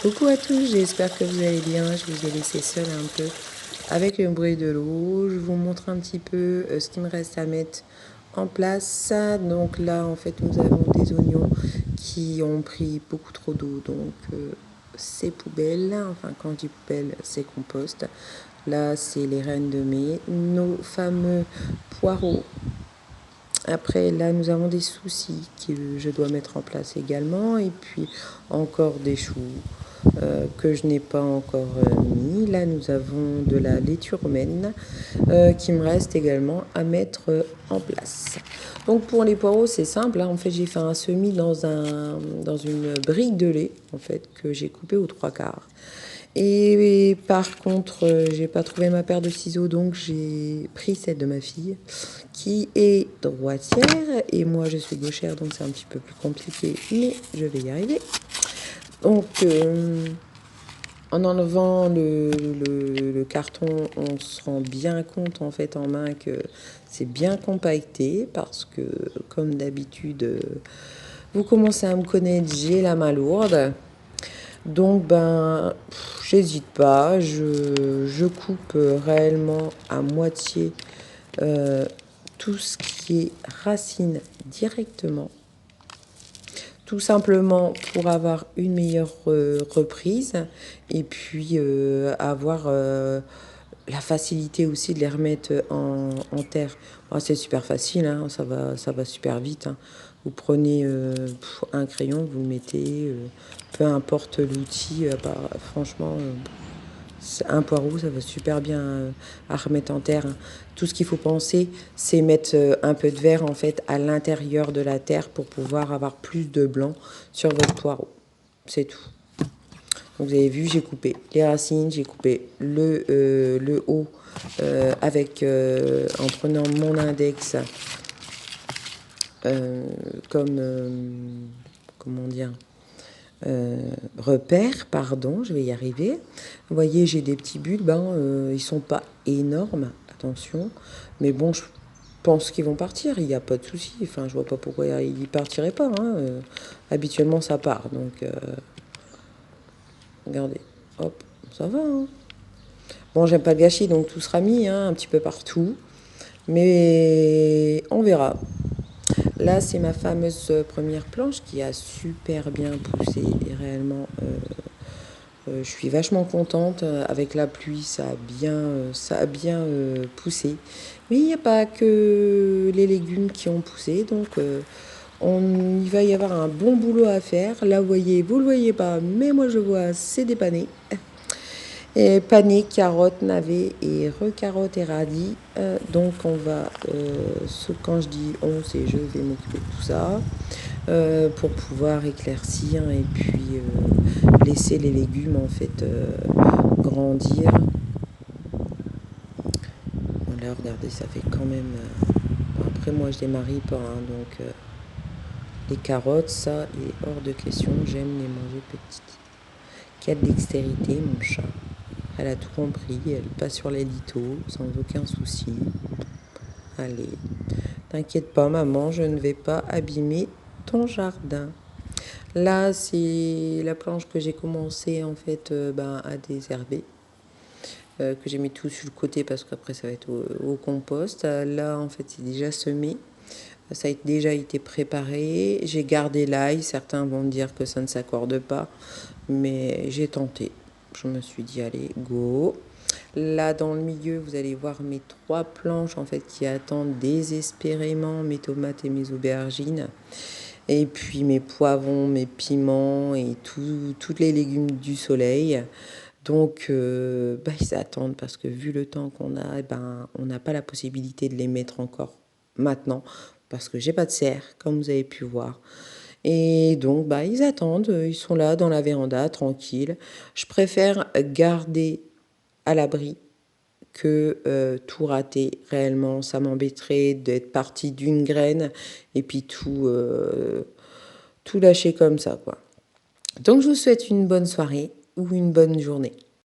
Coucou à tous, j'espère que vous allez bien. Je vous ai laissé seul un peu avec le bruit de l'eau. Je vous montre un petit peu ce qu'il me reste à mettre en place. Donc là, en fait, nous avons des oignons qui ont pris beaucoup trop d'eau. Donc c'est poubelle. Enfin, quand je dis poubelle, c'est compost. Là, c'est les graines de mai. Nos fameux poireaux. Après, là, nous avons des soucis que je dois mettre en place également. Et puis, encore des choux que je n'ai pas encore mis. Là, nous avons de la laitue romaine qui me reste également à mettre en place. Donc, pour les poireaux, c'est simple. Hein. En fait, j'ai fait un semis dans une brique de lait, en fait, que j'ai coupé aux 3/4. Et par contre, j'ai pas trouvé ma paire de ciseaux, donc j'ai pris celle de ma fille, qui est droitière, et moi je suis gauchère, donc c'est un petit peu plus compliqué, mais je vais y arriver. Donc, en enlevant le carton, on se rend bien compte en fait en main que c'est bien compacté, parce que comme d'habitude, vous commencez à me connaître, j'ai la main lourde. Donc, j'hésite pas, je coupe réellement à moitié tout ce qui est racine directement. Tout simplement pour avoir une meilleure reprise et puis avoir la facilité aussi de les remettre en terre. Bon, c'est super facile, hein, ça va super vite. Hein. Vous prenez un crayon, vous le mettez, peu importe l'outil, franchement, un poireau, ça va super bien à remettre en terre. Hein. Tout ce qu'il faut penser, c'est mettre un peu de verre en fait à l'intérieur de la terre pour pouvoir avoir plus de blanc sur votre poireau. C'est tout. Donc vous avez vu, j'ai coupé les racines, j'ai coupé le haut en prenant mon index comme comment dire repère, pardon, je vais y arriver. Vous voyez, j'ai des petits bulbes, ils sont pas énormes, attention, mais bon, je pense qu'ils vont partir, il n'y a pas de souci. Enfin, je vois pas pourquoi ils partiraient pas. Hein. Habituellement, ça part, donc regardez, hop, ça va. Hein. Bon, j'aime pas le gâchis, donc tout sera mis hein, un petit peu partout, mais on verra. Là, c'est ma fameuse première planche qui a super bien poussé et réellement. Je suis vachement contente. Avec la pluie, ça a bien poussé. Mais il n'y a pas que les légumes qui ont poussé. Donc, il va y avoir un bon boulot à faire. Là, vous le voyez pas, mais moi, je vois, c'est dépanné. Et panais, carottes, navets et recarottes et radis. Donc, on va, quand je dis on, c'est je vais m'occuper de tout ça. Pour pouvoir éclaircir et puis laisser les légumes en fait grandir. Bon, là regardez, ça fait quand même après moi je démarie pas hein, donc les carottes ça il est hors de question, j'aime les manger petites. Quelle dextérité mon chat, elle a tout compris, elle passe sur les litos sans aucun souci. Allez, t'inquiète pas maman, je ne vais pas abîmer ton jardin. Là, c'est la planche que j'ai commencé en fait à désherber, que j'ai mis tout sur le côté parce qu'après ça va être au compost. Là, en fait, c'est déjà semé. Ça a déjà été préparé. J'ai gardé l'ail. Certains vont me dire que ça ne s'accorde pas, mais j'ai tenté. Je me suis dit, allez, go. Là, dans le milieu, vous allez voir mes 3 planches en fait qui attendent désespérément mes tomates et mes aubergines. Et puis mes poivrons, mes piments et tous les légumes du soleil. Donc, ils attendent parce que vu le temps qu'on a, on n'a pas la possibilité de les mettre encore maintenant parce que j'ai pas de serre, comme vous avez pu voir. Et donc, ils attendent, ils sont là dans la véranda, tranquilles. Je préfère garder à l'abri que tout rater réellement. Ça m'embêterait d'être parti d'une graine et puis tout lâcher comme ça, quoi. Donc, je vous souhaite une bonne soirée ou une bonne journée.